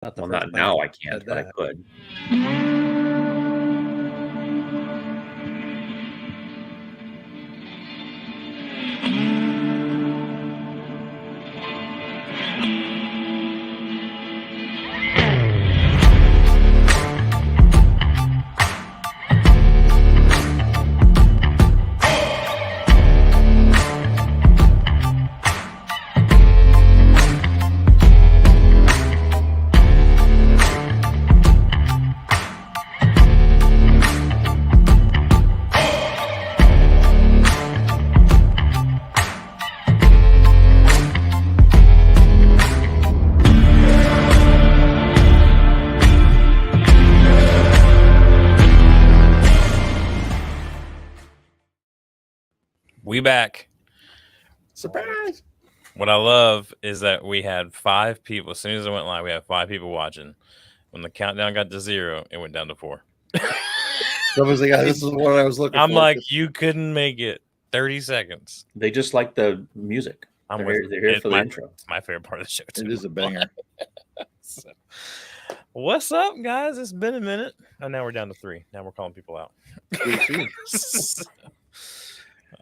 Not the Well, first not time now someone I can't, said but I that. could. We back. Surprise! What I love is that we had 5 people. As soon as I went live, we had 5 people watching. When the countdown got to 0, it went down to 4. Someone's like, this is what I was looking for. I'm like, you couldn't make it 30 seconds. They just like the music. I'm They're here for the intro. It's my favorite part of the show, too. It is a banger. So, what's up, guys? It's been a minute. And now we're down to 3. Now we're calling people out.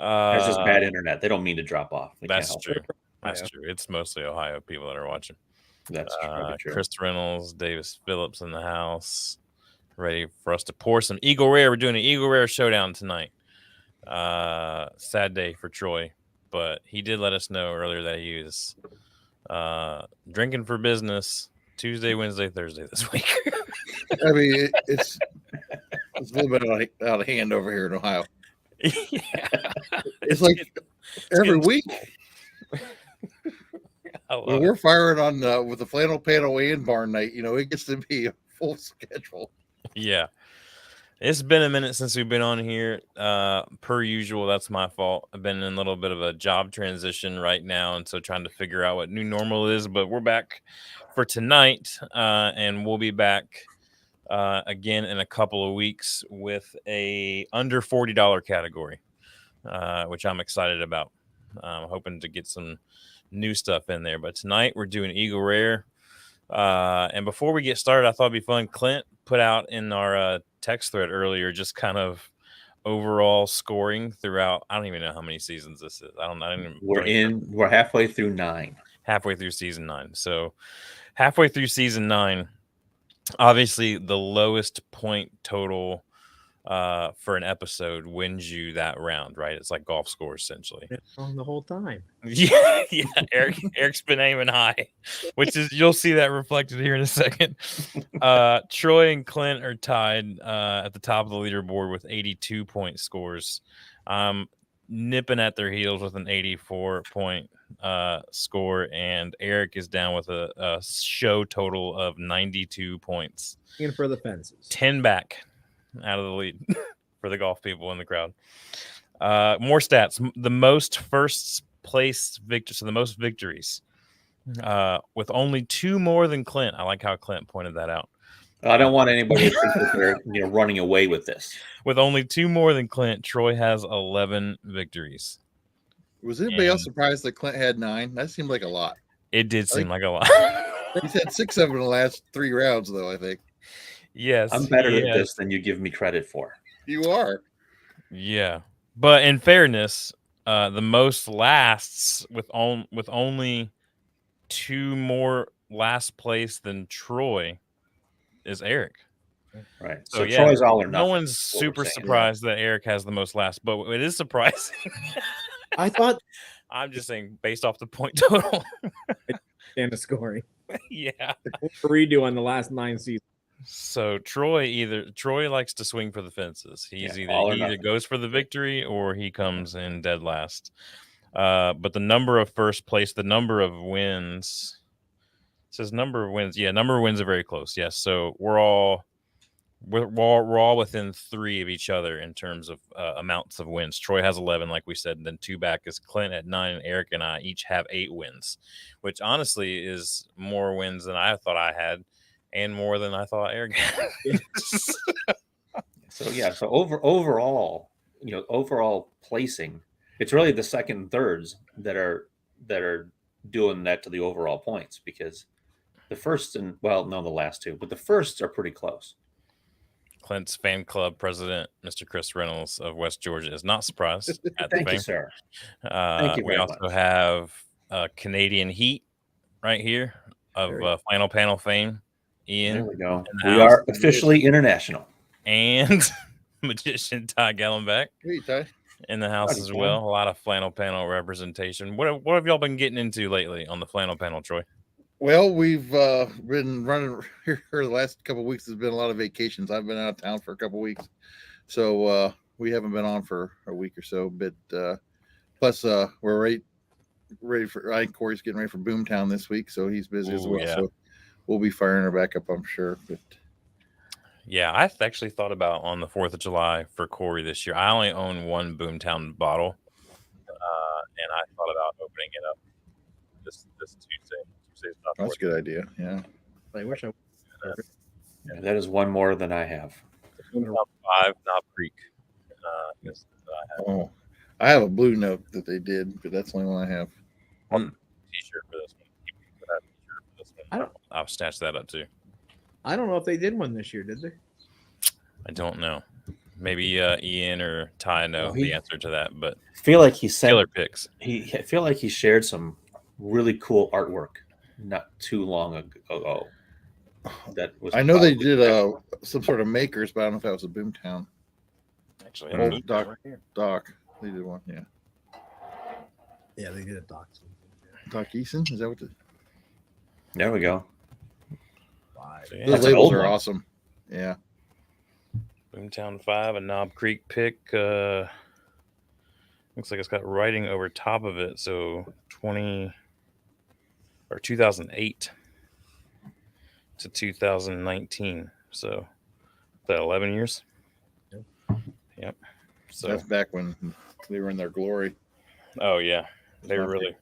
It's just bad internet. They don't mean to drop off. That's true. That's true. It's mostly Ohio people that are watching. That's true. Chris Reynolds, Davis Phillips in the house, ready for us to pour some Eagle Rare. We're doing an Eagle Rare Showdown tonight. Sad day for Troy, but he did let us know earlier that he was drinking for business Tuesday, Wednesday, Thursday this week. I mean, it's a little bit out of hand over here in Ohio. Yeah. It's like every week. When we're firing on with the flannel panel and barn night, it gets to be a full schedule. Yeah. It's been a minute since we've been on here. Per usual, that's my fault. I've been in a little bit of a job transition right now, and so trying to figure out what new normal is. But we're back for tonight, and we'll be back again in a couple of weeks with a under $40 category, which I'm excited about. I'm hoping to get some new stuff in there. But tonight we're doing Eagle Rare. And before we get started, I thought it'd be fun. Clint put out in our text thread earlier just kind of overall scoring throughout. I don't even know how many seasons this is. We're halfway through 9. Halfway through season 9. So halfway through season 9, obviously the lowest point total for an episode wins you that round, right? It's like golf scores essentially. It's wrong the whole time. Yeah. Eric's been aiming high, which is you'll see that reflected here in a second. Troy and Clint are tied at the top of the leaderboard with 82 point scores. Nipping at their heels with an 84 point score, and Eric is down with a show total of 92 points. In for the fences. 10 back out of the lead for the golf people in the crowd. More stats. The most first place victors, so the most victories, with only 2 more than Clint. I like how Clint pointed that out. I don't want anybody to think that they're running away with this. With only 2 more than Clint, Troy has 11 victories. Was anybody else surprised that Clint had 9? That seemed like a lot. It did seem like a lot. He's had 6 of them in the last 3 rounds, though, I think. Yes. I'm better at this than you give me credit for. You are. Yeah. But in fairness, the most lasts with only 2 more last place than Troy is Eric. Right. So Troy's all or nothing. No one's super surprised that Eric has the most last, but it is surprising. I thought. I'm just saying based off the point total. And the scoring. Yeah. Redo on the last 9 seasons. So Troy likes to swing for the fences. He either goes for the victory or he comes in dead last. But the number of first place, the number of wins, it says number of wins. Yeah, number of wins are very close. Yes, so we're all within 3 of each other in terms of amounts of wins. Troy has 11, like we said, and then 2 back is Clint at 9, and Eric and I each have 8 wins, which honestly is more wins than I thought I had. And more than I thought Eric had. So overall placing, it's really the second and thirds that are doing that to the overall points, because The first and the last two, but the firsts are pretty close. Clint's fan club president, Mr. Chris Reynolds of West Georgia, is not surprised at the Thank you, fame. sir. Thank you We very also much. have Canadian Heat right here of Flannel Panel fame. Ian. There we go. the We house. are officially international. And magician Ty Gallenbeck Hey, Ty. in the house Howdy, as Ty. well. A lot of flannel panel representation. What have y'all been getting into lately on the flannel panel, Troy? Well, we've been running here the last couple of weeks. Has been a lot of vacations. I've been out of town for a couple of weeks, so we haven't been on for a week or so. But plus, we're ready for. I think Corey's getting ready for Boomtown this week, so he's busy as well. Yeah. So we'll be firing her back up, I'm sure. But yeah, I actually thought about on the 4th of July for Corey this year. I only own one Boomtown bottle, and I thought about opening it up this Tuesday. That's a good idea. Yeah. I wish I. Yeah, that is one more than I have. 5 Knob Creek. Oh, I have a blue note that they did, but that's the only one I have. T-shirt for this one. I'll snatch that up too. I don't know if they did one this year, did they? I don't know. Maybe Ian or Ty know the answer to that, but I feel like he said killer picks. I feel like he shared some really cool artwork not too long ago. That was. I know they did some sort of makers, but I don't know if that was a Boomtown. Actually, Oh, Doc, they did one. Yeah. Yeah, they did a Doc. Doc Eason, is that what? There we go. So, yeah, Those That's an labels old are one. awesome. Yeah. Boomtown 5, a Knob Creek pick. Looks like it's got writing over top of it. So 2008 to 2019. So that 11 years. Yep. So That's back when they were in their glory. oh yeah, they were really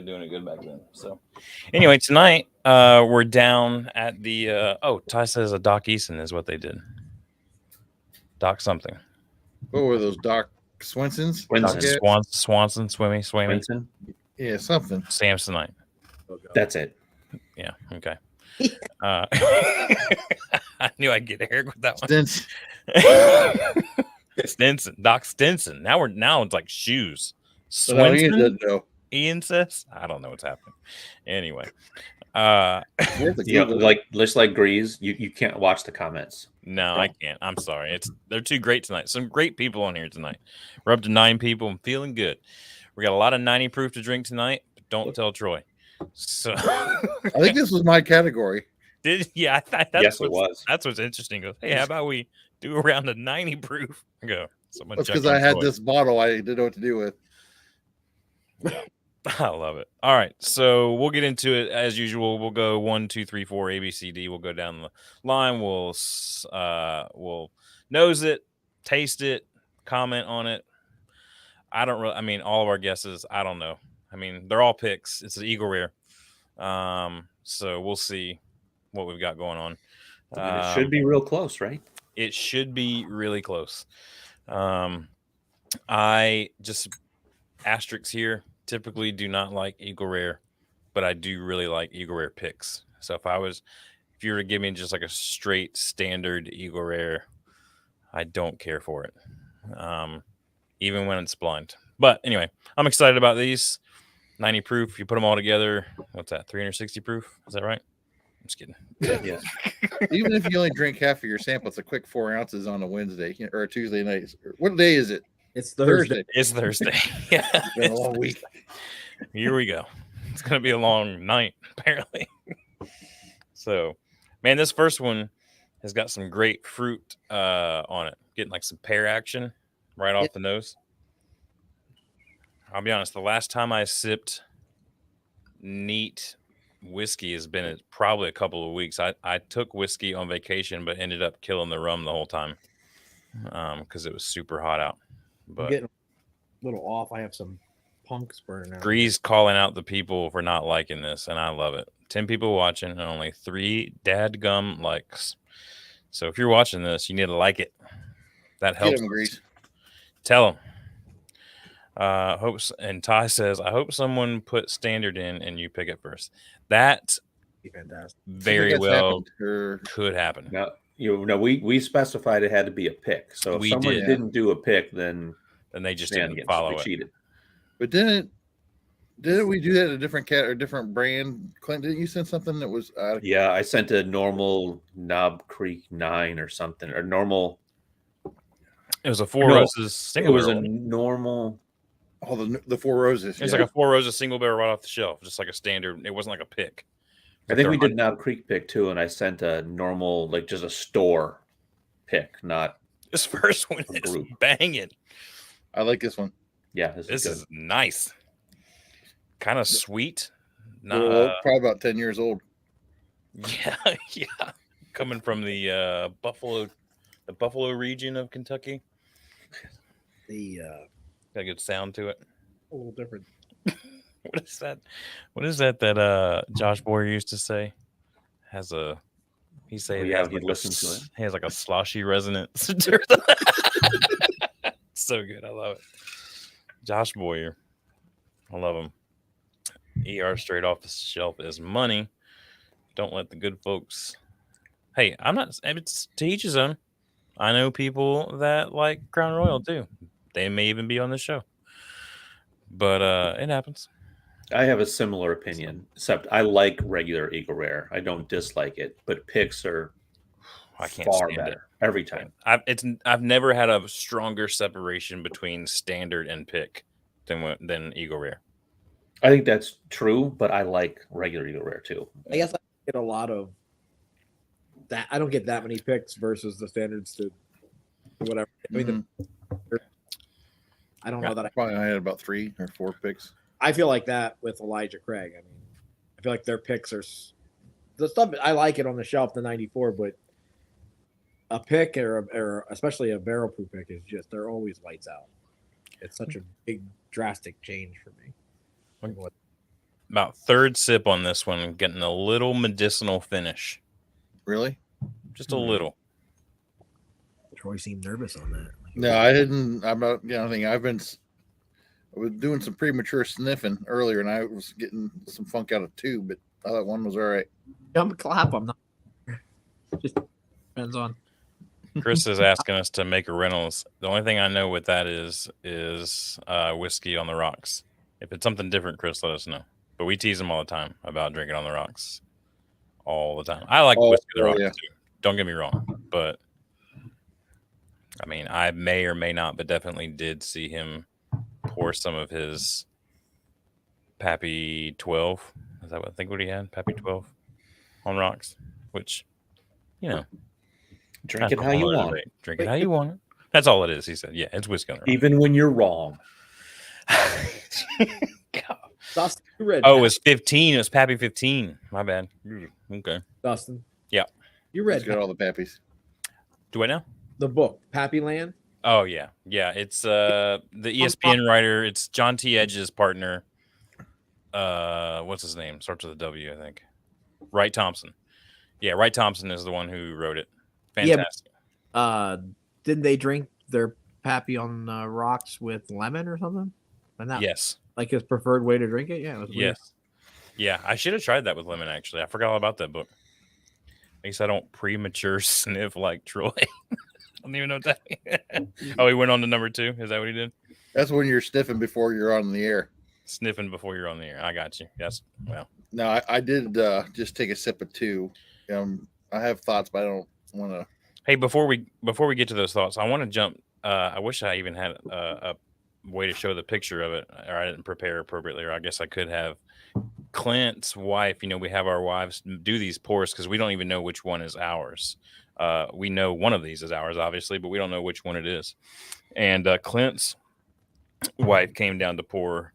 doing it good back then. So anyway, tonight we're down at the Ty says a Doc Eason is what they did. Doc something. What were those, Doc Swensons? Swanson, Swimmy. Swinson? Yeah, something. Samsonite. That's it. Yeah. Okay. I knew I'd get Eric with that one. Stinson. Doc Stinson. Now it's like shoes. No, he Swinson? doesn't know. Ian says, I don't know what's happening. Anyway, Just like Grease, you can't watch the comments. no, I can't. I'm sorry. They're too great tonight. Some great people on here tonight. We're up to 9 people. I'm feeling good. We got a lot of 90 proof to drink tonight, but don't tell Troy. So I think this was my category. that's Yes, it was. That's what's interesting. Goes, hey, how about we do a round of 90 proof? I go. Someone That's check because on I had Troy. this bottle I didn't know what to do with. I love it. All right, so we'll get into it as usual. We'll go 1, 2, 3, 4, A, B, C, D. We'll go down the line. We'll nose it, taste it, comment on it. I don't really. I mean, all of our guesses. I don't know. I mean, they're all picks. It's an Eagle Rare. So we'll see what we've got going on. It should be real close, right? It should be really close. I just asterisks here. Typically do not like Eagle Rare, but I do really like Eagle Rare picks. So if you were to give me just like a straight standard Eagle Rare, I don't care for it. Even when it's blind. But anyway, I'm excited about these. 90 proof. You put them all together. What's that? 360 proof? Is that right? I'm just kidding. Yes. Even if you only drink half of your sample, it's a quick 4 ounces on a Wednesday or a Tuesday night. What day is it? It's Thursday. It's Thursday. Yeah. It's been a long week. Here we go. It's going to be a long night, apparently. So, man, this first one has got some great fruit on it. Getting like some pear action right off the nose. I'll be honest. The last time I sipped neat whiskey has been probably a couple of weeks. I took whiskey on vacation, but ended up killing the rum the whole time because it was super hot out. I'm But getting a little off. I have some punks burning out. Grease calling out the people for not liking this, and I love it. 10 people watching and only 3 dadgum likes. So if you're watching this, you need to like it. That helps. Get 'em, Grease. Tell them. Hopes and Ty says, I hope someone put standard in and you pick it first. That Be fantastic. very That's well happened, or could happen. Now, we specified it had to be a pick. So if We someone did. didn't do a pick, then And they just man, didn't follow they it. cheated. but didn't we do that at a different cat or different brand? Clint, didn't you send something that was Yeah, I sent a normal Knob Creek 9 or something, or normal. It was a Four No, Roses It single was a barrel. normal. all the Four Roses? It was like a Four Roses single barrel right off the shelf, just like a standard. It wasn't like a pick. I think we did Knob Creek pick too, and I sent a normal, like just a store pick, not. This first one A is group. banging. I like this one. Yeah, This is nice. Kind of sweet. Well, probably about 10 years old. Yeah, yeah. Coming from the Buffalo region of Kentucky. The Got a good sound to it. a little different. What is that? What is that Josh Boyer used to say? Has a he say it has he'd like listen to it. He has like a sloshy resonance. So good. I love it. Josh Boyer. I love him. ER straight off the shelf is money. Don't let the good folks. Hey, I'm not. It's to each his own. I know people that like Crown Royal too. They may even be on the show. But it happens. I have a similar opinion, except I like regular Eagle Rare. I don't dislike it, but picks are I can't far stand better every time. I've never had a stronger separation between standard and pick than Eagle Rare. I think that's true, but I like regular Eagle Rare too. I guess I get a lot of that. I don't get that many picks versus the standards to whatever. I mean, I don't know that Probably I had about 3 or 4 picks. I feel like that with Elijah Craig. I mean, I feel like their picks are the stuff. I like it on the shelf, the 94, but a pick or especially a barrel proof pick is just they're always lights out. It's such a big drastic change for me. About third sip on this one, getting a little medicinal finish. Really? Just a little. Troy seemed nervous on that. No, I didn't. I'm not. I think I was doing some premature sniffing earlier, and I was getting some funk out of 2, but I thought one was all right. I'm clap. I'm not. Just depends on. Chris is asking us to make a Reynolds. The only thing I know with that is whiskey on the rocks. If it's something different, Chris, let us know. But we tease him all the time about drinking on the rocks. All the time. I like whiskey on the rocks too. Don't get me wrong. But I mean, I may or may not, but definitely did see him pour some of his Pappy 12. Is that what I think what he had? Pappy 12 on rocks, which, you know. Drink it how you want. Drink it how you want it. That's all it is. He said, yeah, it's whiskey on the rocks. Even when you're wrong. Dustin, you read. Oh, it was 15. It was Pappy 15. My bad. Okay. Dustin. Yeah. You read Let's get all the pappies. Do I know? the book, Pappy Land. Oh yeah, yeah. It's the ESPN writer. It's John T. Edge's partner. What's his name? Starts with a W, I think. Wright Thompson. Yeah, Wright Thompson is the one who wrote it. Fantastic. Didn't they drink their Pappy on rocks with lemon or something? And that, Yes. like his preferred way to drink it. Yeah. It was weird. Yes. Yeah, I should have tried that with lemon. Actually, I forgot all about that book. At least I don't premature sniff like Troy. I don't even know what that means. Oh, he went on to number 2. Is that what he did? That's when you're sniffing before you're on the air. Sniffing before you're on the air. I got you. Yes. Well. No, I did just take a sip of 2. I have thoughts, but I don't want to. Hey, before we get to those thoughts, I want to jump. I wish I even had a way to show the picture of it, or I didn't prepare appropriately, or I guess I could have. Clint's wife, we have our wives do these pours because we don't even know which one is ours. We know one of these is ours, obviously, but we don't know which one it is. And Clint's wife came down to pour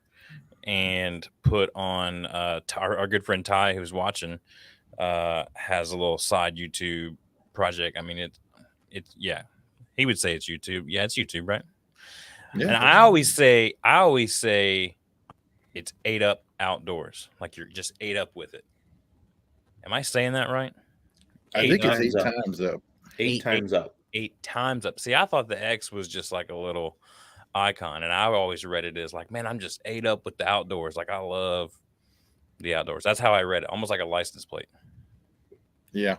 and put on our good friend Ty, who's watching, has a little side YouTube project. I mean, it's yeah, he would say it's YouTube. Yeah, it's YouTube, right? Yeah. And I always say it's 8 Up Outdoors. Like you're just 8 up with it. Am I saying that right? I think it's 8 up. times up. 8 times up. 8 times up. See, I thought the X was just like a little icon, and I always read it as like, man, I'm just 8 up with the outdoors. Like I love the outdoors. That's how I read it, almost like a license plate. Yeah.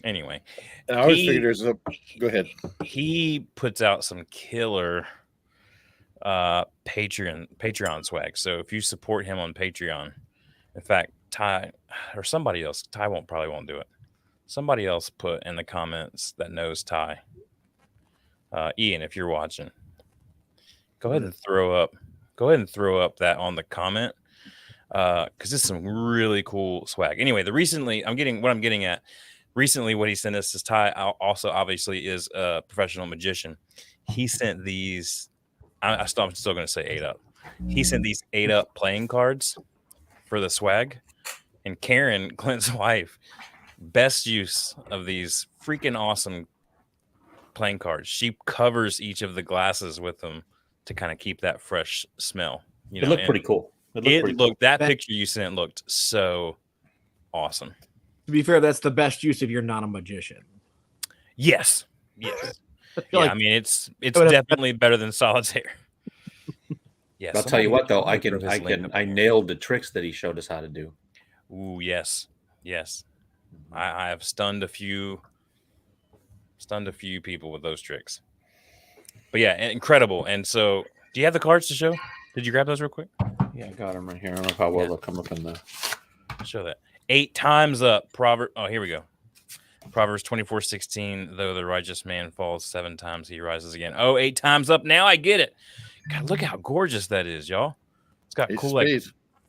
Anyway, I always He- figured there's a. Go ahead. he puts out some killer Patreon swag. So if you support him on Patreon, in fact, Ty or somebody else, Ty probably won't do it. Somebody else put in the comments that knows Ty. Ian, if you're watching, go ahead and throw up that on the comment. Because this is some really cool swag. Anyway, I'm getting at. Recently, what he sent us is Ty also obviously is a professional magician. He sent these. I'm still going to say 8-up. He sent these 8-up playing cards for the swag, and Karen, Clint's wife, best use of these freaking awesome playing cards. She covers each of the glasses with them to kind of keep that fresh smell. You know, It looked and pretty cool. that picture you sent looked so awesome. To be fair, that's the best use if you're not a magician. Yes. I I mean, it's definitely better than solitaire. Yeah, I'll tell you what, though, I throw his link up I here. nailed the tricks that he showed us how to do. Ooh, yes. I have stunned a few people with those tricks. But yeah, incredible. And so, do you have the cards to show? Did you grab those real quick? Yeah, I got them right here. I don't know how well they'll come up in the. Show that. 8 times up. Oh, here we go. Proverbs 24:16. Though the righteous man falls 7 times, he rises again. Oh, 8 times up. Now I get it. God, look how gorgeous that is, y'all. It's got cool like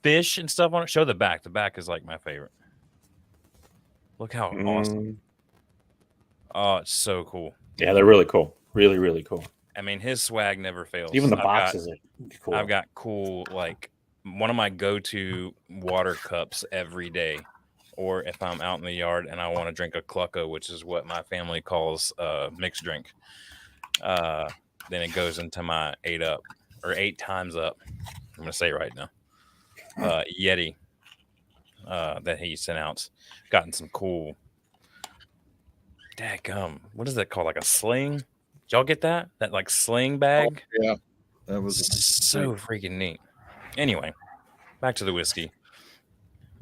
fish and stuff on it. Show the back. The back is like my favorite. Look how awesome. Oh, it's so cool. Yeah, they're really cool. Really, really cool. I mean, his swag never fails. Even the boxes are cool. I've got cool, like one of my go-to water cups every day. Or if I'm out in the yard and I want to drink a clucko, which is what my family calls mixed drink, then it goes into my 8-up or 8 times up. I'm going to say it right now. Yeti that he sent out. Gotten some cool. Dadgum. What is that called? Like a sling? Did y'all get that? That like sling bag? Oh, yeah. That was so freaking neat. Anyway, back to the whiskey.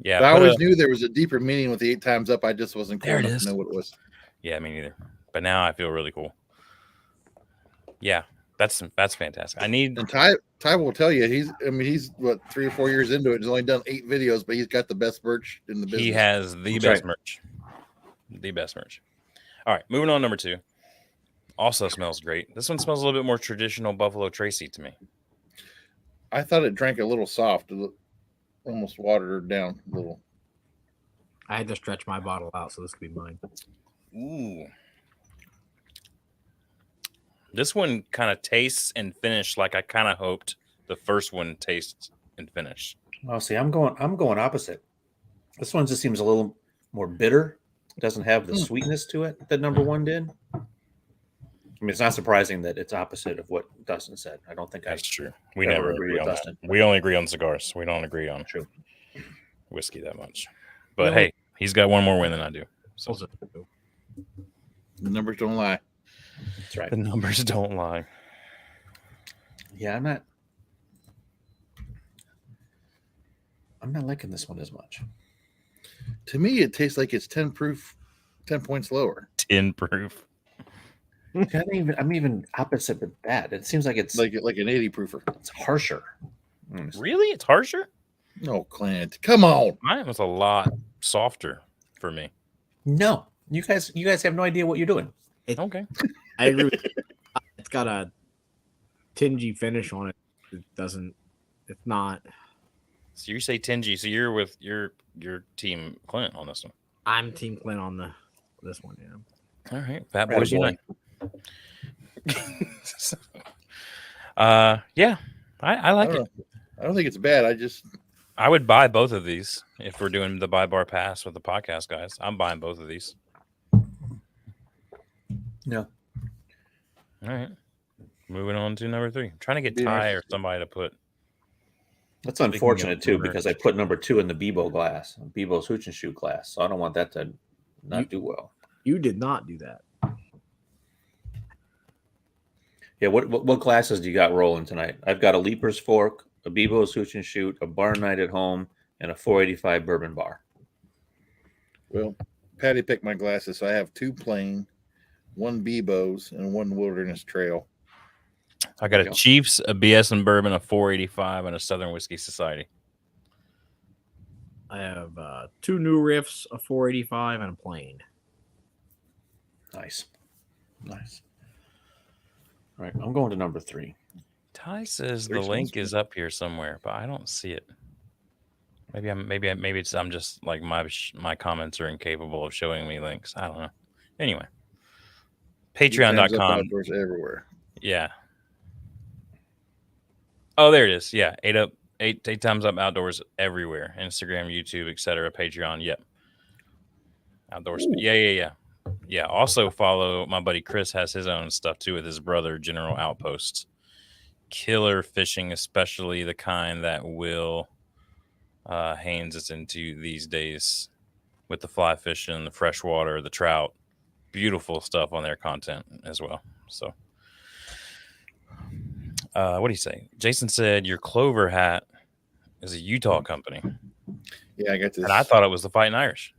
Yeah. I always knew there was a deeper meaning with the 8 times up. I just wasn't cool enough to know what it was. Yeah, me neither. But now I feel really cool. Yeah, that's fantastic. And Ty will tell you he's what 3 or 4 years into it. He's only done 8 videos, but he's got the best merch in the business. He has the best merch. The best merch. All right, moving on. Number 2. Also smells great. This one smells a little bit more traditional Buffalo Tracy to me. I thought it drank a little soft, almost watered down a little. I had to stretch my bottle out, so this could be mine. Ooh. This one kind of tastes and finished like I kind of hoped the first one tastes and finished. Oh, see, I'm going opposite. This one just seems a little more bitter. It doesn't have the sweetness to it that number 1 did. I mean, it's not surprising that it's opposite of what Dustin said. I don't think that's true. We never agree with Dustin. We only agree on cigars. We don't agree on whiskey that much. But hey, he's got one more win than I do. So the numbers don't lie. That's right. The numbers don't lie. Yeah, I'm not liking this one as much. To me, it tastes like it's 10 proof, 10 points lower. 10 proof. I'm even opposite with that. It seems like it's like an 80 proofer. It's harsher. Really? It's harsher? No, Clint. Come on. Mine was a lot softer for me. No. You guys have no idea what you're doing. Okay. I agree with you. It's got a tingy finish on it. It's not. So you say tingy, so you're with your team Clint on this one. I'm team Clint on this one, yeah. All right. Fat Boys Unite. Yeah. I like it. I don't think it's bad. I would buy both of these if we're doing the buy bar pass with the podcast guys. I'm buying both of these. No. All right. Moving on to number 3. I'm trying to get Ty or somebody to put. That's unfortunate too, because I put number 2 in the Bebo glass, Bebo's Hooch and Shoot glass. So I don't want that to not do well. You did not do that. Yeah, what glasses do you got rolling tonight? I've got a Leaper's Fork, a Bebo's Hooch and Shoot, a Bar Night at Home, and a 485 bourbon bar. Well, Patty picked my glasses, so I have 2 plain, 1 Bebo's, and 1 Wilderness Trail. I got a Go. Chiefs, a BS and bourbon, a 485, and a Southern Whiskey Society. I have 2 new riffs, a 485, and a plain. Nice. All right, I'm going to number 3. Ty says Very the link smooth. is up here somewhere, but I don't see it. Maybe I'm just like my comments are incapable of showing me links. I don't know. Anyway, Times Up patreon.com. Outdoors everywhere. Yeah. Oh, there it is. Yeah, 8 times up outdoors everywhere. Instagram, YouTube, etc. Patreon. Yep. Outdoors. Ooh. Yeah. Yeah. Also follow my buddy Chris has his own stuff too with his brother General Outposts. Killer fishing, especially the kind that Will Haynes is into these days with the fly fishing, the freshwater, the trout. Beautiful stuff on their content as well. So what do you say? Jason said your Clover hat is a Utah company. Yeah, I got this. And I thought it was the Fighting Irish.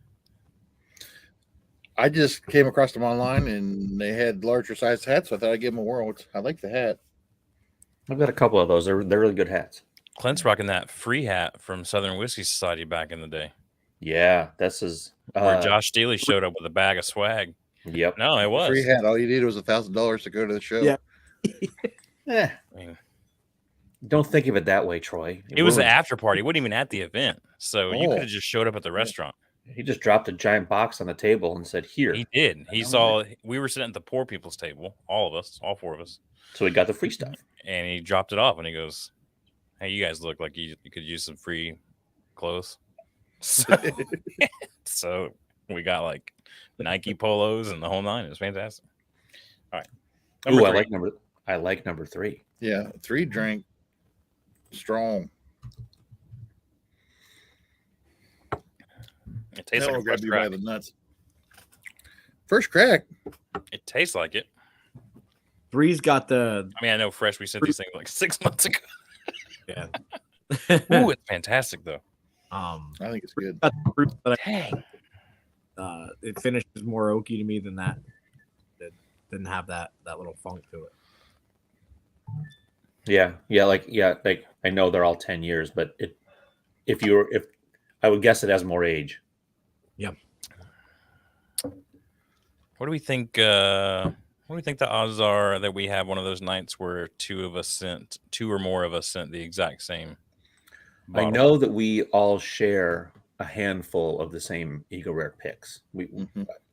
I just came across them online, and they had larger size hats, so I thought I'd give them a whirl. I like the hat. I've got a couple of those. They're really good hats. Clint's rocking that free hat from Southern Whiskey Society back in the day. Yeah, this is Where Josh Steely showed up with a bag of swag. Yep. No, it was. Free hat. All you needed was $1,000 to go to the show. Yeah. I mean, don't think of it that way, Troy. it was the after party. It wasn't even at the event. So you Oh. could have just showed up at the restaurant. He just dropped a giant box on the table and said, "Here." He did. He saw we were sitting at the poor people's table, all of us, all 4 of us. So he got the free stuff. And he dropped it off and he goes, "Hey, you guys look like you could use some free clothes." So we got like Nike polos and the whole 9. It was fantastic. All right. Ooh, Number I 3. like number 3. Yeah, 3 drink strong. It tastes That'll like a grab fresh you by crack. the nuts. First crack. It tastes like it. 3's got the I mean, I know fresh. We sent these things like 6 months ago. yeah. Ooh, it's fantastic though. I think it's good. got the fruit that Dang. it finishes more oaky to me than that. It didn't have that little funk to it. Yeah, like I know they're all 10 years, but if I would guess it has more age. Yeah. What do we think? What do we think the odds are that we have one of those nights where 2 or more of us sent the exact same bottle? I know that we all share a handful of the same Eagle Rare picks. We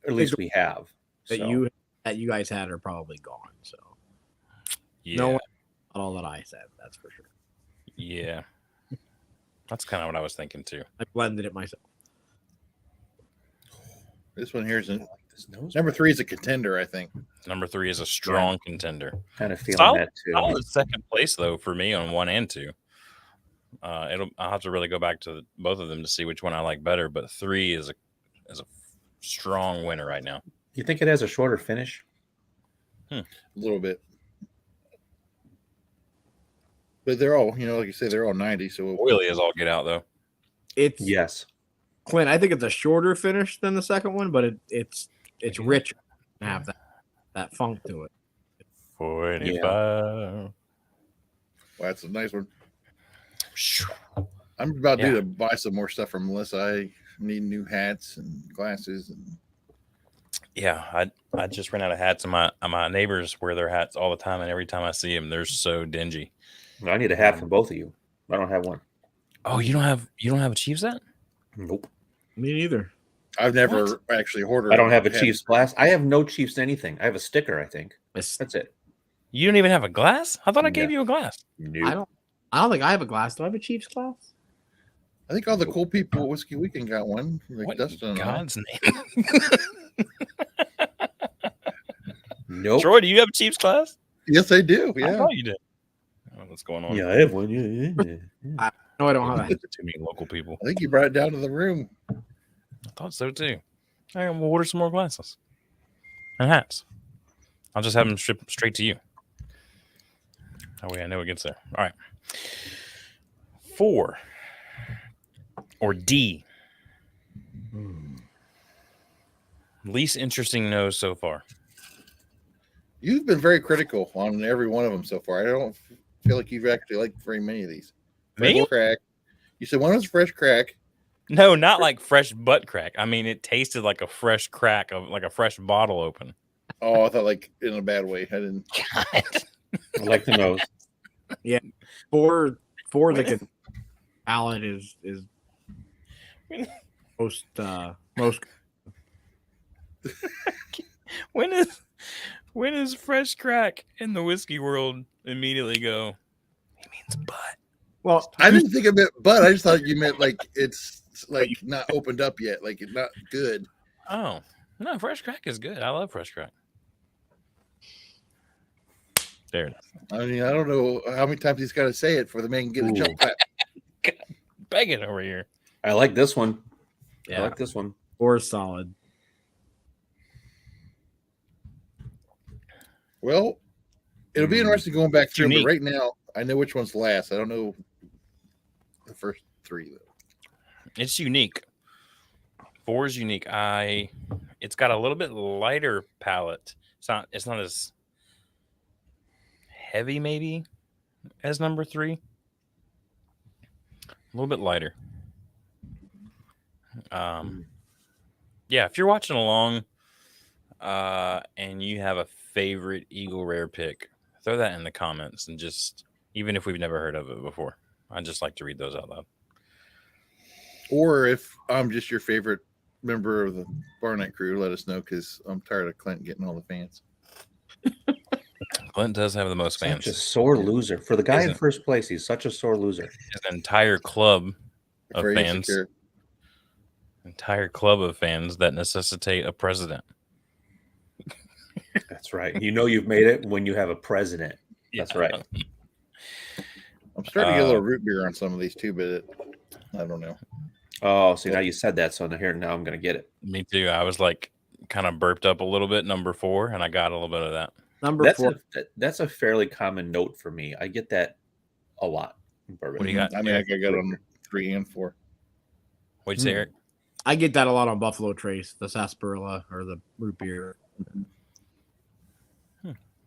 at least we have. That So, you guys had are probably gone. So Yeah. no one, not all that I said. That's for sure. Yeah. That's kind of what I was thinking too. I blended it myself. This one here's I like this nose. number 3 is a contender, I think. Number 3 is a strong contender. Kind of feeling Solid- that too. Solid second place though for me on 1 and 2. I'll have to really go back to both of them to see which one I like better, but 3 is a strong winner right now. You think it has a shorter finish? A little bit. But they're all, like you say, they're all 90. So Oily as all get out though. It's Yes. Clint. I think it's a shorter finish than the second one, but it's richer and have that funk to it. 485. well, that's a nice one. I'm about due to buy some more stuff from Melissa. I need new hats and glasses. And Yeah, I just ran out of hats, and my neighbors wear their hats all the time, and every time I see them, they're so dingy. I need a hat for both of you. I don't have one. Oh, you don't have a Chiefs hat? Nope. Me neither. I've never actually ordered. I don't have a hat. Chiefs glass. I have no Chiefs anything. I have a sticker, I think. That's it. You don't even have a glass? I thought I gave No. you a glass. Nope. I don't think I have a glass. Do I have a Chiefs glass? I think all the cool people at Whiskey Weekend got one. Like What Dustin in and I. God's name? Nope. Troy, do you have a Chiefs glass? Yes, they do. I Yeah. thought you did. What's going on? Yeah, I have one. Yeah. No, I don't have a Too many local people. I think you brought it down to the room. I thought so too. All right, we'll order some more glasses and hats. I'll just have them shipped straight to you. That way I know it gets there. All right. 4. or D? Least interesting nose so far. You've been very critical on every one of them so far. I don't feel like you've actually liked very many of these. Fresh Me? crack. You said one was fresh crack. No, not like fresh butt crack. I mean, it tasted like a fresh crack of like a fresh bottle open. Oh, I thought like in a bad way. I didn't. I like the nose. For the palate is most When is fresh crack in the whiskey world immediately go? He means butt. well. I didn't think of it, but I just thought you meant like it's like not opened up yet, like it's not good. Oh no, fresh crack is good. I love fresh crack. There it is. I mean, I don't know how many times he's got to say it for the man can get the jump back. Begging over here. I like this one. Yeah. I like this one. Or solid. Well, it'll be interesting going back through, but unique. right now I know which one's last. I don't know the first three though. It's unique. 4 is unique. It's got a little bit lighter palate. It's not as heavy maybe as number 3. A little bit lighter. Yeah, if you're watching along and you have a favorite Eagle Rare pick, throw that in the comments, and just, even if we've never heard of it before, I'd just like to read those out loud. Or if I'm just your favorite member of the Bar Night crew, let us know, because I'm tired of Clint getting all the fans. Clint does have the most fans. Such a sore loser. For the guy in Isn't- first place, he's such a sore loser. His entire club of Very fans. insecure. Entire club of fans that necessitate a president. That's right. You know you've made it when you have a president. That's right. I'm starting to get a little root beer on some of these too, but I don't know. Oh, see, now you said that, so now I'm going to get it. Me too. I was like kind of burped up a little bit, number 4, and I got a little bit of that. Number 4. That's a fairly common note for me. I get that a lot in bourbon. What do you got? I mean, I got on 3 and 4. What'd you say, Eric? I get that a lot on Buffalo Trace, the sarsaparilla or the root beer.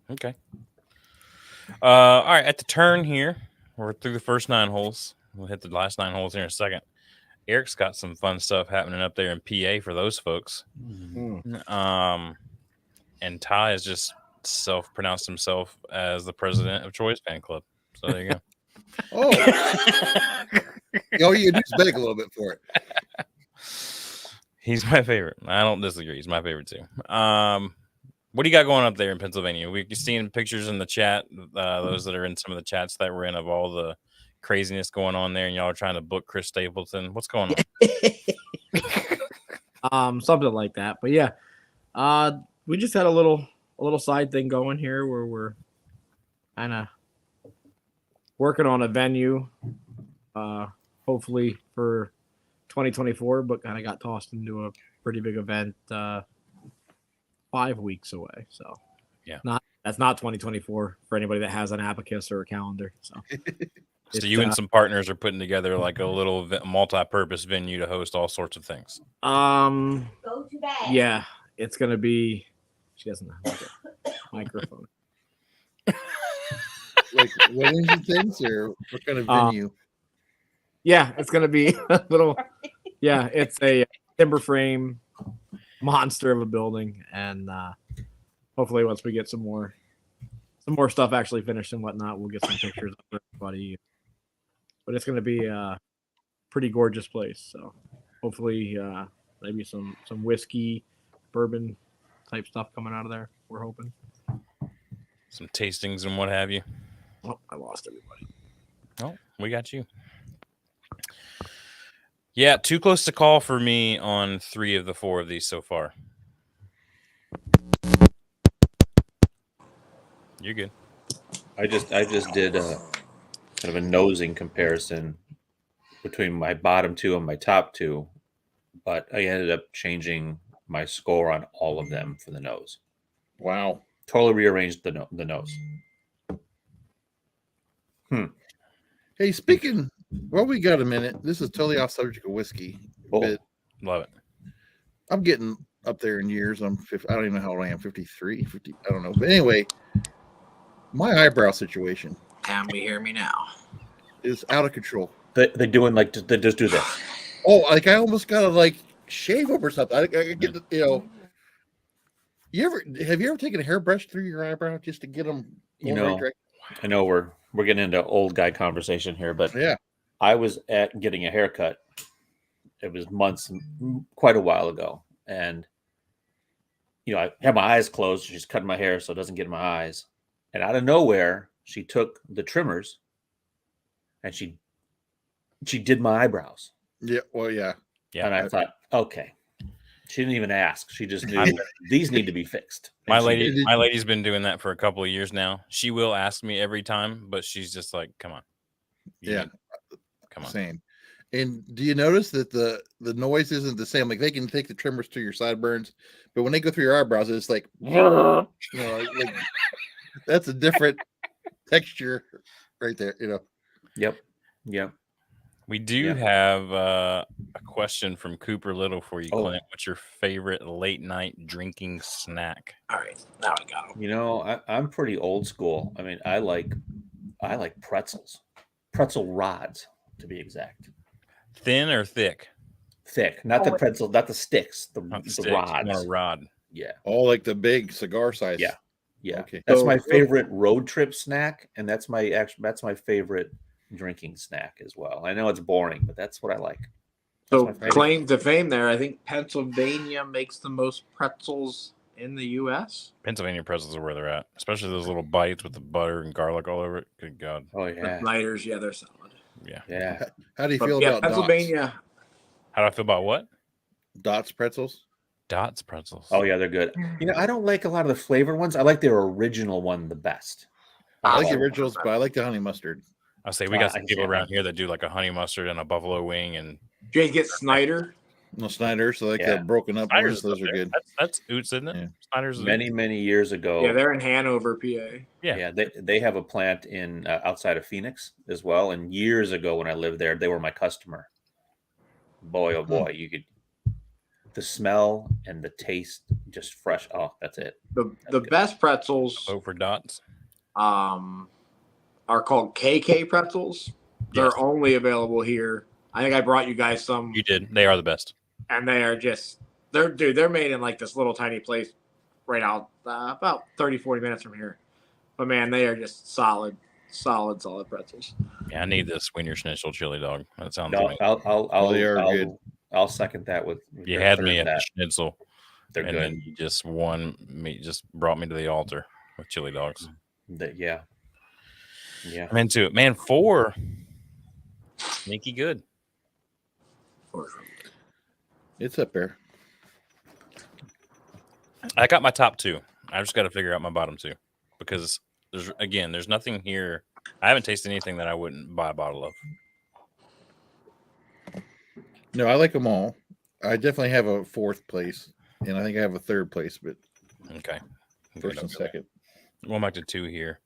Okay. All right. At the turn here, we're through the first 9 holes. We'll hit the last 9 holes here in a second. Eric's got some fun stuff happening up there in PA for those folks. And Ty has just self-pronounced himself as the president of Choice Fan Club. So there you go. Oh, all you do is beg a little bit for it. He's my favorite. I don't disagree. He's my favorite too. What do you got going up there in Pennsylvania? We're seeing pictures in the chat. Those that are in some of the chats that we're in of all the craziness going on there, and y'all are trying to book Chris Stapleton. What's going on? Something like that. But yeah, we just had a little side thing going here where we're kind of working on a venue, hopefully for 2024, but kind of got tossed into a pretty big event 5 weeks away. So yeah, that's not 2024 for anybody that has an abacus or a calendar. So. So you and some partners are putting together like a little multi-purpose venue to host all sorts of things. Go to bed. Yeah, it's gonna be. She doesn't have a microphone. Like what is it things or what kind of venue? Yeah, it's gonna be a little. Yeah, it's a timber frame monster of a building, and hopefully once we get some more stuff actually finished and whatnot, we'll get some pictures of everybody. But it's going to be a pretty gorgeous place. So hopefully maybe some whiskey, bourbon type stuff coming out of there. We're hoping. Some tastings and what have you. Oh, I lost everybody. Oh, we got you. Yeah, too close to call for me on 3 of the 4 of these so far. You're good. I just did kind of a nosing comparison between my bottom 2 and my top 2, but I ended up changing my score on all of them for the nose. Wow. Totally rearranged the nose. Hey, speaking Well, we got a minute. This is totally off subject of whiskey, Cool. but Love it. I'm getting up there in years. I don't even know how old I am. 53, 50. I don't know. But anyway, my eyebrow situation Can we hear me now? is out of control. They're doing like they just do this. Oh, like I almost gotta like shave them or something. I get the, have you ever taken a hairbrush through your eyebrow just to get them? You know, I know we're getting into old guy conversation here, but Yeah. I was at getting a haircut. It was quite a while ago, and I had my eyes closed. She's cutting my hair so it doesn't get in my eyes, and out of nowhere, she took the trimmers and she did my eyebrows. Yeah. Well, yeah. And I thought, okay. She didn't even ask. She just knew these need to be fixed. My lady's been doing that for a couple of years now. She will ask me every time, but she's just like, "Come on, come on." Same. And do you notice that the noise isn't the same? Like they can take the trimmers to your sideburns, but when they go through your eyebrows, it's like, like that's a different texture right there. Yep. We do have a question from Cooper Little for you, Oh. Clint. What's your favorite late night drinking snack? All right, now I got him. I'm pretty old school. I mean, I like pretzels, pretzel rods to be exact. Thin or thick? Thick, not the pretzel, not the sticks, Not the sticks, rods. more rod. Yeah. Oh, like the big cigar size. Yeah. Okay. That's my favorite road trip snack, and that's my favorite drinking snack as well. I know it's boring, but that's what I like. So my favorite. claim to fame there. I think Pennsylvania makes the most pretzels in the U.S. Pennsylvania pretzels are where they're at, especially those little bites with the butter and garlic all over it. Good God. Oh yeah. Lighters, yeah, they're solid. Yeah. How do you feel Yeah, about Pennsylvania? How do I feel about what? Dots pretzels? Dots pretzels. Oh yeah, they're good. I don't like a lot of the flavored ones. I like their original one the best. I like the originals, but I like the honey mustard. I'll say we got some people yeah. around here that do like a honey mustard and a buffalo wing and Do you guys get Snyder? No, Snyder's, so like Yeah. the broken up Snyder's. ones. Those are good. That's Oots, isn't it? Yeah. Snyder's. Many years ago. Yeah, they're in Hanover, PA. Yeah. They have a plant in outside of Phoenix as well. And years ago when I lived there, they were my customer. Boy, oh boy, you could the smell and the taste just fresh. Oh, that's it. The best pretzels Vote for Dots. are called KK pretzels. They're Yes. only available here. I think I brought you guys some, You did. They are the best. and they are just they're made in like this little tiny place right out about 30-40 minutes from here. But man, they are just solid pretzels. Yeah, I need this Wiener Schnitzel chili dog. That sounds No, amazing. They are good. I'll second that with You your had third me at the that. schnitzel, They're and good. then you just brought me to the altar with chili dogs. Yeah. I'm into it, man. 4, sneaky good. It's up there. I got my top 2. I just got to figure out my bottom 2 because there's nothing here. I haven't tasted anything that I wouldn't buy a bottle of. No, I like them all. I definitely have a 4th place, and I think I have a 3rd place, but Okay, first and second. Going back to 2 here.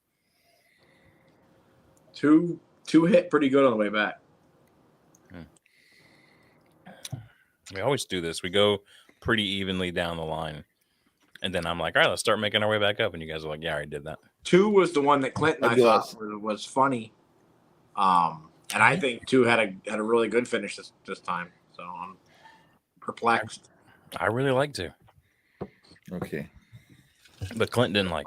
Two hit pretty good on the way back. We always do this. We go pretty evenly down the line, and then I'm like, all right, let's start making our way back up. And you guys are like, yeah, I already did that. 2 was the one that Clinton I thought Yes. was funny. And I think 2 had a really good finish this time. So I'm perplexed. I really like 2, Okay. but Clint didn't like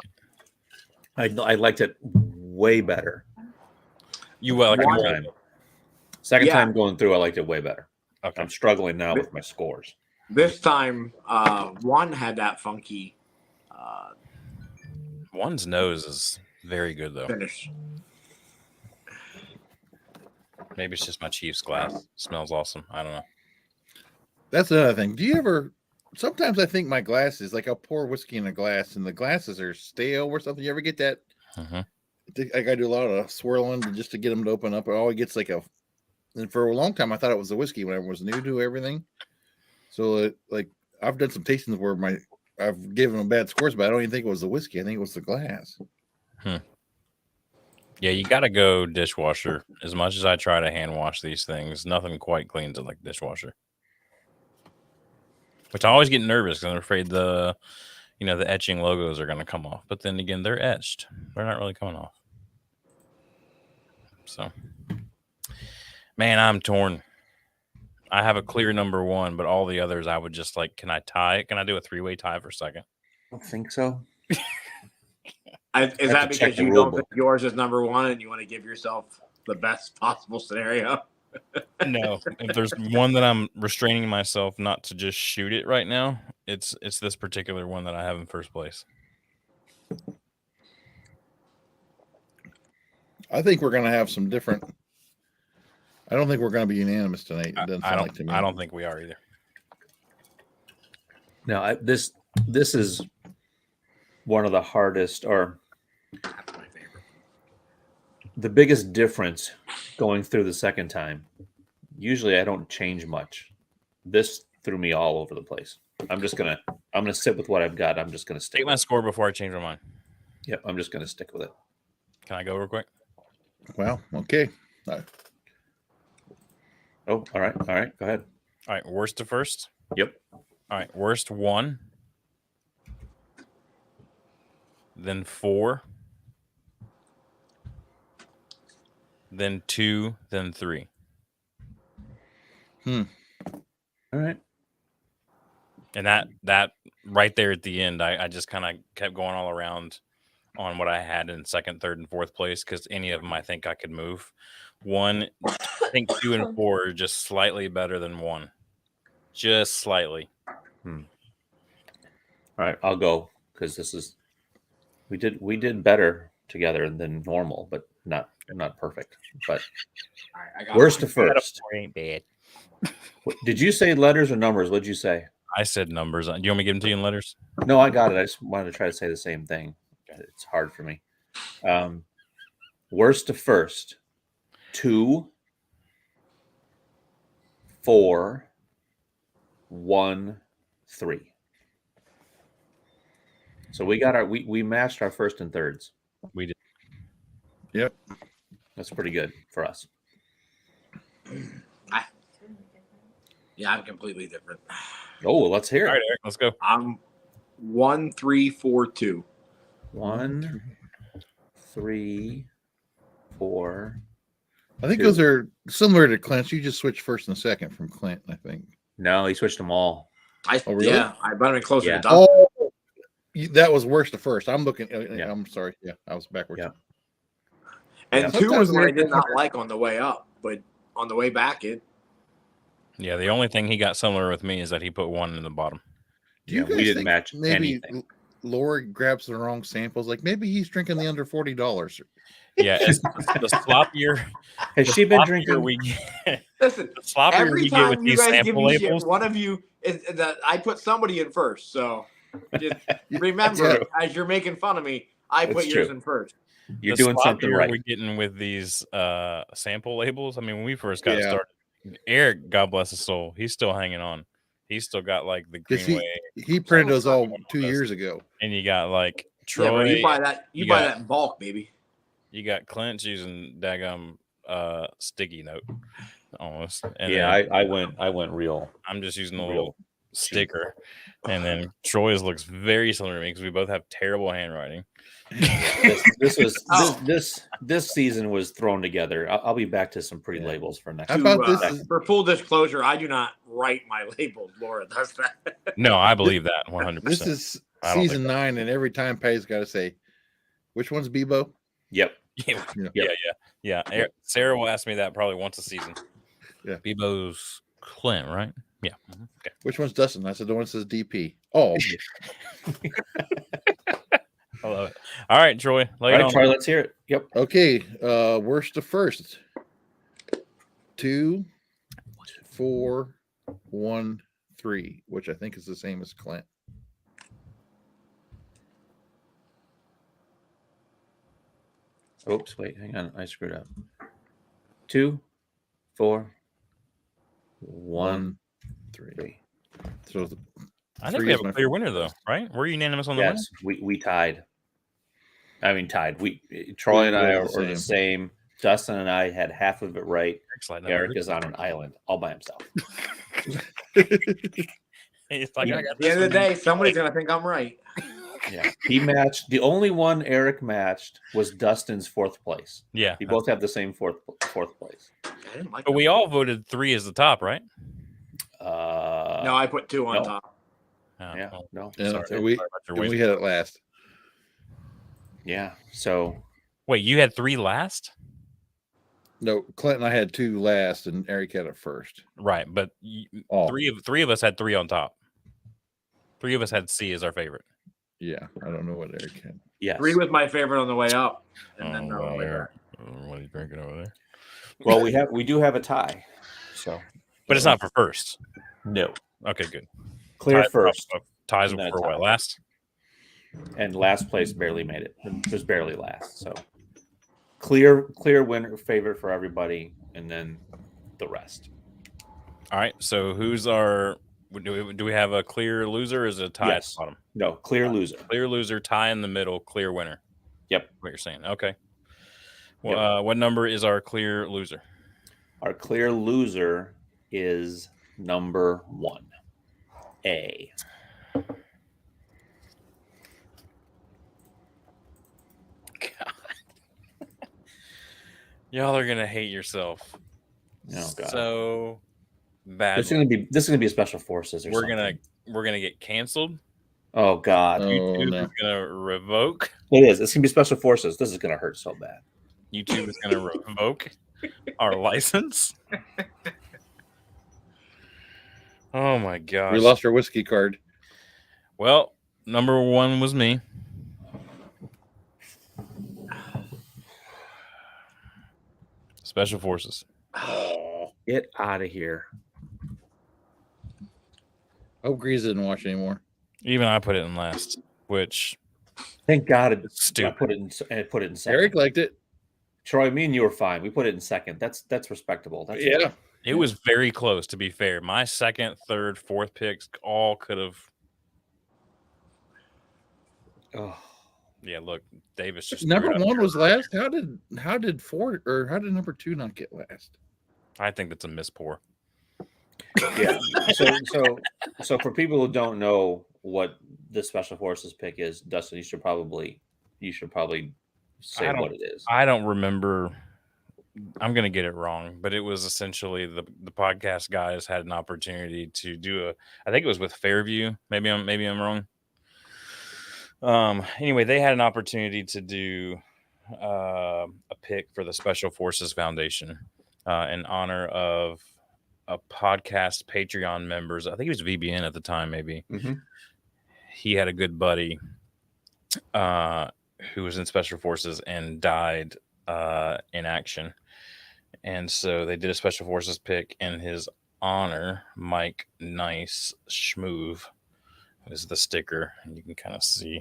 it. I liked it way better. You like it One more? time. Second Yeah. time going through, I liked it way better. Okay. I'm struggling now with my scores. This time, 1 had that funky One's nose is very good though. finish. Maybe it's just my Chiefs glass. Smells awesome. I don't know. That's another thing. Do you ever? Sometimes I think my glasses, like I'll pour whiskey in a glass, and the glasses are stale or something. You ever get that? Mm-hmm. I got to do a lot of swirling just to get them to open up. It always gets like a. And for a long time, I thought it was the whiskey when I was new to everything. So, like, I've done some tastings where I've given them bad scores, but I don't even think it was the whiskey. I think it was the glass. Yeah, you got to go dishwasher. As much as I try to hand wash these things, nothing quite cleans it like dishwasher. Which I always get nervous because I'm afraid the etching logos are going to come off. But then again, they're etched. They're not really coming off. So, man, I'm torn. I have a clear number one, but all the others I would just like, can I tie it? Can I do a 3-way tie for second? I don't think so. Is have that to check because the you rule don't book. think yours is number one and you want to give yourself the best possible scenario? No. If there's one that I'm restraining myself not to just shoot it right now, it's this particular one that I have in first place. I think we're going to have some different. I don't think we're going to be unanimous tonight. It doesn't sound like to me. I don't think we are either. No, this is one of the hardest, or That's my favorite. the biggest difference going through the second time. Usually I don't change much. This threw me all over the place. I'm gonna sit with what I've got. I'm just gonna stick Take my with it. score before I change my mind. Yep, I'm just gonna stick with it. Can I go real quick? Well, okay. Oh, all right. Go ahead. All right, worst to first. Yep. All right, worst 1, then 4, then 2, then 3. All right. And that right there at the end, I just kind of kept going all around on what I had in second, third, and fourth place because any of them I think I could move. 1, I think 2 and 4 are just slightly better than 1, just slightly. All right, I'll go because this is we did better together than normal, but not perfect. But All right, I got worst mine. to first. Ain't bad. Did you say letters or numbers? What'd you say? I said numbers. Do you want me to give them to you in letters? No, I got it. I just wanted to try to say the same thing. It's hard for me. Worst to first. 2, 4, 1, 3. So we got we matched our first and thirds. We did. Yep. That's pretty good for us. Yeah, I'm completely different. Oh, well, let's hear All it. right, Eric, let's go. I'm 1, 3, 4, 2. 1, 3, 4. I think 2. those are similar to Clint's. You just switched first and second from Clint, I think. No, he switched them all. Oh, really? Yeah, I better be closer Yeah. to Dustin. Oh, that was worst to first. I'm looking. Yeah. I'm sorry. Yeah, I was backwards. Yeah. And Yeah. 2 was Sometimes what I they're did not different. like on the way up, but on the way back, it. Yeah, the only thing he got similar with me is that he put 1 in the bottom. Do you Yeah, guys we didn't think match maybe anything. Laura grabs the wrong samples? Like maybe he's drinking the under $40. Yeah, the sloppier, Has the she been sloppier drinking? we get, Listen, the sloppier every we get with time you these guys give sample me shit, labels. one of you is that I put somebody in first. So just remember, Yeah. as you're making fun of me, I That's put yours true. in first. You're the doing something sloppier right. we're getting with these sample labels. I mean, when we first got Yeah. started, Eric, God bless his soul, he's still hanging on. He's still got like the Because Greenway, he printed those all 2 years ago. and you got like Yeah, bro, Troy. you buy that. You you buy got- that in bulk, baby. You got Clint's using daggum sticky note almost. And Yeah, then I went real. I'm just using a real little sticker. And then Troy's looks very similar to me because we both have terrible handwriting. This season was thrown together. I'll be back to some pretty Yeah. labels for next. How year. about this is- For full disclosure, I do not write my labels. Laura does that. No, I believe that 100%. This is I don't think season 9, and every time Pay's got to say, which one's Bebo? Yep. Yeah. Sarah will ask me that probably once a season. Yeah. Bebo's Clint, right? Yeah. Okay. Which one's Dustin? I said the one that says DP. Oh, I love it. All right, Troy. All Lay it right, on. Troy, let's hear it. Yep. okay. Worst to first. 2, 4, 1, 3, which I think is the same as Clint. Oops, wait, hang on. I screwed up. 2, 4, 1, 3. So I think Three we is have my a clear winner, though, right? We're unanimous on the Yes, we tied. I mean, tied. Troy and I were are the the same. Dustin and I had half of it right. Eric's like, Eric is on an island all by himself. He's like, I got At the end of the day, somebody's gonna think I'm right. Yeah, he matched. The only one Eric matched was Dustin's 4th place. Yeah. You both have the same fourth place. I didn't like But that. we all voted 3 as the top, right? No, I put 2 on no. top. Oh, Yeah, well, no. Yeah, sorry. and we Sorry about your and we waste. had it last. Yeah. So Wait, you had 3 last? No, Clint and I had 2 last, and Eric had it first. Right, but Oh, three of us had 3 on top. 3 of us had C as our favorite. yeah. I don't know what Eric had. yes. 3 was my favorite on the way up, and then Oh, on the way well, back. what are you drinking over there? Well, we do have a tie. So, But it's not for first. no. Okay, good. Clear Ties- first, Ties and then a for tie. what? Last? and last place barely made it. It was barely last. So clear winner favorite for everybody, and then the rest. All right. So who's our? Do we have a clear loser? Or is it a tie Yes. at the bottom? No, clear loser. Clear loser, tie in the middle, clear winner. Yep. What you're saying? Okay. Well, what number is our clear loser? Our clear loser is number 1. A. Y'all are gonna hate yourself Oh God. so bad. This is gonna be a special forces or We're something. gonna get canceled. Oh God. Oh, YouTube no. is gonna revoke. It is. It's gonna be special forces. This is gonna hurt so bad. YouTube is gonna revoke our license. Oh my gosh. We lost our whiskey card. Well, number 1 was me. Special Forces. Get out of here. I hope Grease didn't watch anymore. Even I put it in last, which Thank God is I stupid. put it in second. Eric liked it. Troy, me and you were fine. We put it in second. That's respectable. That's Yeah. It was very close, to be fair. My second, third, fourth picks all could have. Oh, Yeah, look, Davis just Number screwed up 1 here. was last. How did 4 or how did number 2 not get last? I think that's a miss pour. yeah. So for people who don't know what the special forces pick is, Dustin, you should probably say I don't- what it is. I don't remember. I'm gonna get it wrong, but it was essentially the podcast guys had an opportunity to do I think it was with Fairview. Maybe I'm wrong. Anyway, they had an opportunity to do a pick for the Special Forces Foundation in honor of a podcast Patreon members. I think it was VBN at the time, maybe. Mhm. He had a good buddy who was in Special Forces and died in action. And so they did a Special Forces pick in his honor. Mike Nice Schmoove is the sticker. And you can kind of see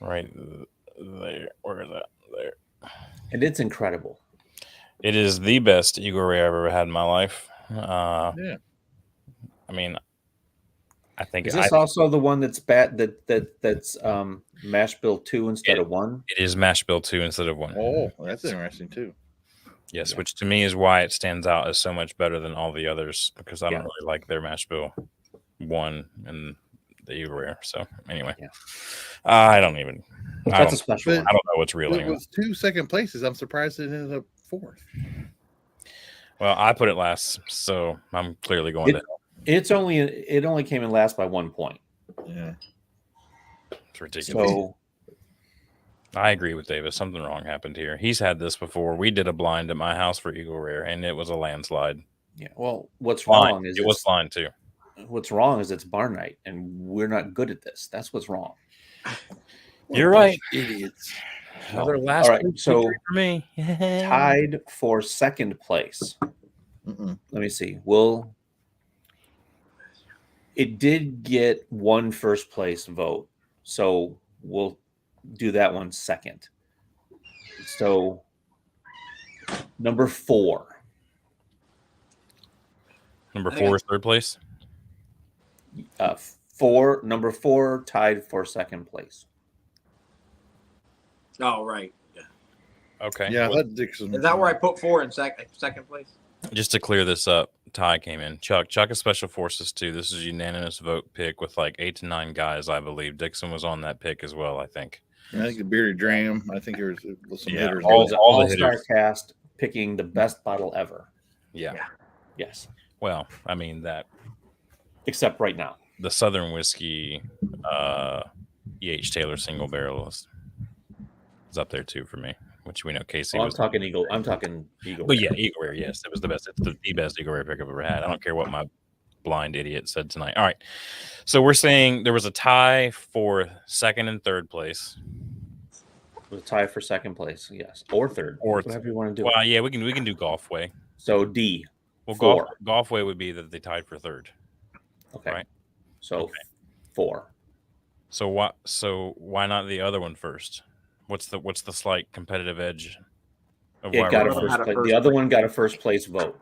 right there. Where is that? There. And it's incredible. It is the best Eagle Ray I've ever had in my life. Yeah. I mean, I think Is this also the one that's that's mash bill 2 instead of 1? it is Mash Bill 2 instead of 1. Oh, that's interesting too. Yes, Yeah. which to me is why it stands out as so much better than all the others, because I don't Yeah. really like their Mash Bill 1 and the Eagle Rare. So anyway, Yeah. I don't even. I That's a don't, special But- one. I don't know what's real It anymore. was 2 second places. I'm surprised it ended up 4th. Well, I put it last, so I'm clearly going to hell. It only came in last by 1 point. Yeah. It's ridiculous. So I agree with Davis. Something wrong happened here. He's had this before. We did a blind at my house for Eagle Rare, and it was a landslide. yeah, well, what's Blind. wrong is It was blind too. it's bar night, and we're not good at this. That's what's wrong. You're right. Idiots. Another So, last all right, week so victory for me. tied for second place. Mm-mm. Let me see. It did get 1 first place vote, so we'll do that one second. So number 4. Number 4 is third place. Number 4 tied for second place. Oh, right. Yeah. Okay. Yeah, Well, that Dixon. Is that where I put 4 in second place? just to clear this up, Ty came in. Chuck is Special Forces too. This is a unanimous vote pick with like 8 to 9 guys, I believe. Dixon was on that pick as well, I think. I think the Bearded Dram. I think there was some Yeah, hitters. It was an all the all-star hitters. cast picking the best bottle ever. Yeah. Yeah. Yes, Well, I mean that except right now. the Southern Whiskey E.H. Taylor single barrel is up there too for me, which we know Casey Oh, I'm was. talking Eagle. I'm talking Eagle. But yeah, Eagle Rare, yes, it was the best. It's the best Eagle Rare pick I've ever had. I don't care what my blind idiot said tonight. All right, so we're saying there was a tie for second and third place. It was a tie for second place. Yes, or third, Or whatever you want to do. Well, yeah, we can do Golf Way. So D. Well, 4. Golf Way would be that they tied for third. Okay. Right. So Okay. 4. So why not the other one first? What's the slight competitive edge of It why got a we're- first place. The other one got a first place vote.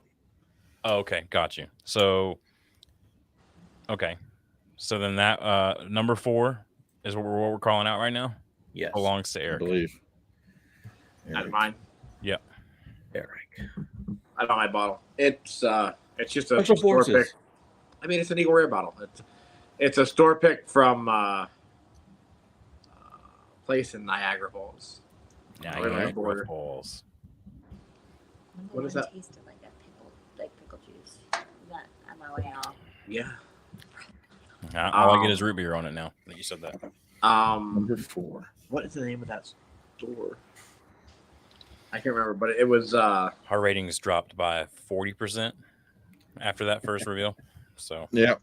Oh, okay, got you. So okay. So then that number 4 is what we're calling out right now. Yes. Belongs to I Eric. believe. That's mine. Eric. I know my bottle. It's just a Special store Forces. pick. I mean, it's an Eagle Rare bottle. It's a store pick from place in Niagara Falls. Yeah, Right on the Niagara border. Falls. What is that? Tasted like pickle juice. That on my way off. Yeah. All I get is root beer on it now that you said that. Number 4. What is the name of that store? I can't remember, but it was Our ratings dropped by 40% after that first reveal. So Yeah.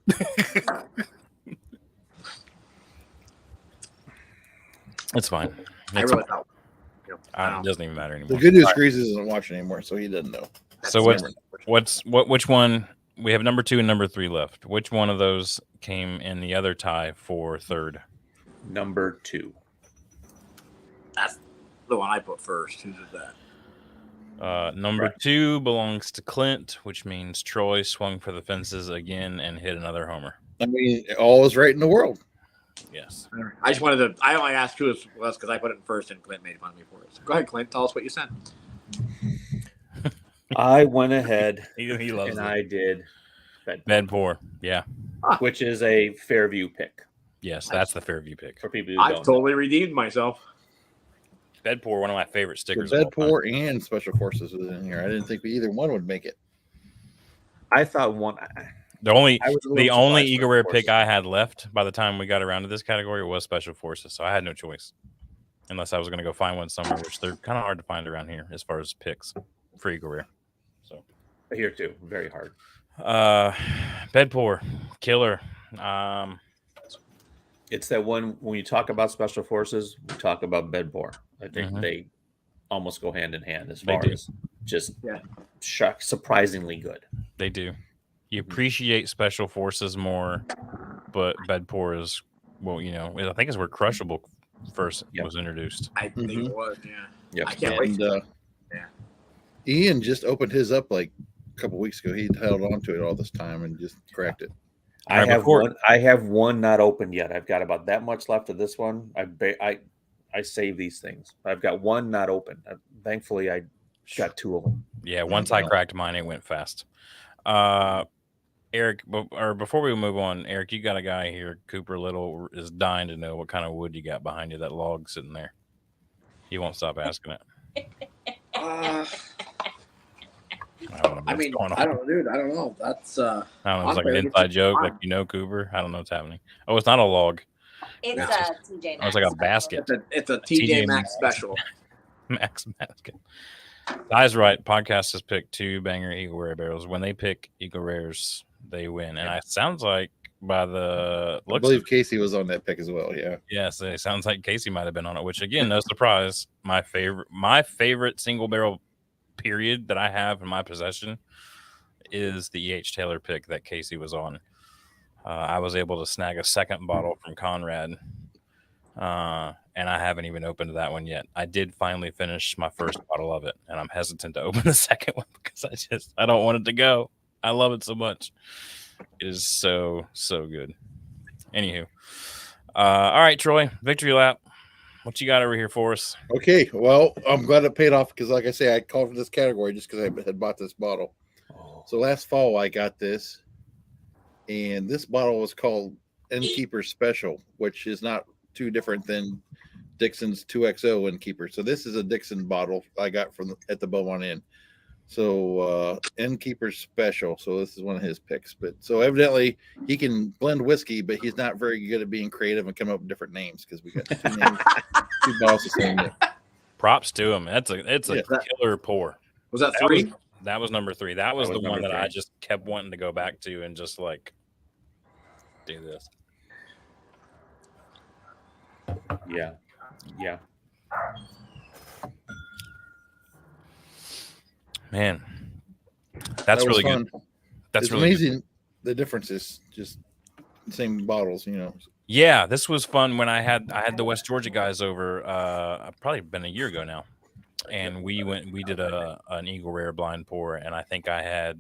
it's fine. I It's really thought. it doesn't even matter The anymore. good news, Grease isn't watching anymore, so he doesn't know. So which one? We have number 2 and number 3 left. Which one of those came in the other tie for third? Number 2. That's the one I put first. Who did that? Number 2 belongs to Clint, which means Troy swung for the fences again and hit another homer. I mean, all is right in the world. Yes. I just wanted to. I only asked who it was because I put it in first, and Clint made fun of me for it. So go ahead, Clint. Tell us what you sent. I went ahead He loves and it. I did Bed Poor. Yeah. which is a Fairview pick Yes, that's the Fairview pick. for people who I've don't totally redeemed myself. Bed Poor, one of my favorite The stickers. of all Bed time. Poor and Special Forces was in here. I didn't think either one would make it. know. I thought one. The only I was a little the only surprised Eagle by Rare the pick Forces. I had left by the time we got around to this category was Special Forces, so I had no choice. Unless I was going to go find one somewhere, which they're kind of hard to find around here as far as picks for Eagle Rare. So Here too, very hard. Bed Poor, killer. It's that one when you talk about Special Forces, we talk about Bedbore. I think Mhm. they almost go hand in hand as They far do. as just Yeah. surprisingly good. They do. You appreciate Special Forces more, but Bed Poor is, well, I think it's where Crushable first Yep. was introduced. I think Mhm. it was. Yeah. Yep. I can't wait. And Yeah. Ian just opened his up like a couple weeks ago. He held on to it all this time and just cracked it. I Right have before- one. I have one not opened yet. I've got about that much left of this one. I save these things. I've got one not open. Thankfully, I got 2 of them. Yeah, once I Wow. cracked mine, it went fast. Eric, or before we move on, Eric, you got a guy here. Cooper Little is dying to know what kind of wood you got behind you. That log sitting there. He won't stop asking it. I don't know I what's mean, going on. I don't know, dude. I don't know. That's I don't know. It's I'm like an ready. inside joke, Fine. like Cooper. I don't know what's happening. Oh, it's not a log. It's It's a TJ. Oh, it's like a Maxx basket. it's a TJ TJ Maxx Maxx. special. Max basket. Guy's right. Podcast has picked 2 banger Eagle Rare barrels. When they pick Eagle Rares, they win. And it sounds like by the I looks believe of, Casey was on that pick as well. Yeah. yes, it sounds like Casey might have been on it, which again, no surprise. My favorite single barrel period that I have in my possession is the E.H. Taylor pick that Casey was on. I was able to snag a second bottle from Conrad. And I haven't even opened that one yet. I did finally finish my first bottle of it, and I'm hesitant to open the second one because I don't want it to go. I love it so much. It is so good. Anywho, all right, Troy, victory lap. what you got over here for us? Okay, well, I'm glad it paid off because, like I say, I called for this category just because I had bought this bottle. Oh, So last fall I got this, and this bottle was called Innkeeper Special, which is not too different than Dixon's 2XO Innkeeper. So this is a Dixon bottle I got from at the Beaumont Inn. So Innkeeper Special. So this is one of his picks. But so evidently he can blend whiskey, but he's not very good at being creative and coming up with different names because we got two names, two bottles the same name. Props to him. It's a Yeah. killer pour. Was that That was, 3? that was number 3. That was was the one number that I 3. just kept wanting to go back to and just like do this. yeah. Man, That that's was really fun. good. That's It's really good. amazing the differences, just the same bottles, you know. Yeah, this was fun when I had the West Georgia guys over. Probably been a year ago now, and we did an Eagle Rare blind pour, and I think I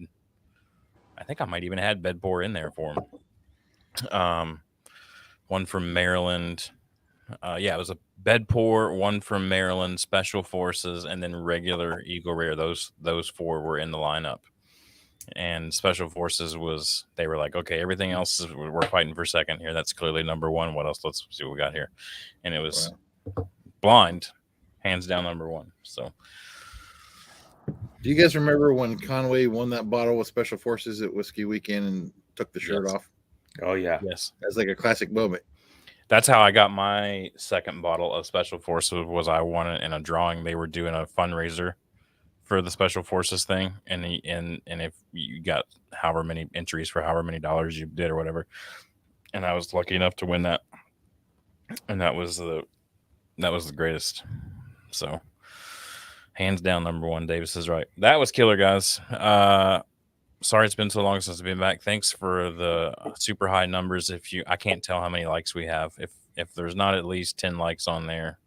might even had bed pour in there for them. One from Maryland. Yeah, it was a bed pour, one from Maryland, Special Forces, and then regular Eagle Rare. Those 4 were in the lineup. And Special Forces they were like, okay, everything else we're fighting for second here. That's clearly number 1. What else? Let's see what we got here. And it was blind, hands down number 1. So, Do you guys remember when Conway won that bottle with Special Forces at Whiskey Weekend and took the shirt Yes. off? Oh yeah. yes, That's like a classic moment. that's how I got my second bottle of Special Forces. Was I won it in a drawing? They were doing a fundraiser for the Special Forces thing, and if you got however many entries for however many dollars you did or whatever, and I was lucky enough to win that, and that was the greatest. So hands down number 1. Davis is right. That was killer, guys. Sorry it's been so long since I've been back. Thanks for the super high numbers. I can't tell how many likes we have. If there's not at least 10 likes on there,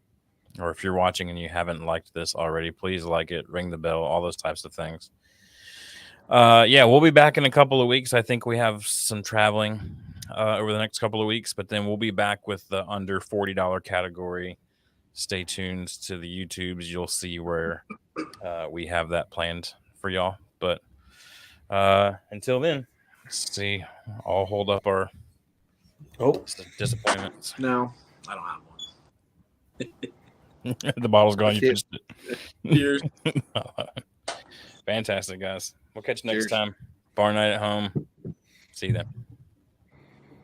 or if you're watching and you haven't liked this already, please like it, ring the bell, all those types of things. Yeah, we'll be back in a couple of weeks. I think we have some traveling over the next couple of weeks, but then we'll be back with the under $40 category. Stay tuned to the YouTubes. You'll see where we have that planned for y'all. But until then, let's see. I'll hold up our disappointments. No, I don't have one. The bottle's gone. You Cheers. finished it. Cheers. Fantastic, guys. We'll catch you next Cheers. time. Bar night at home. See you then.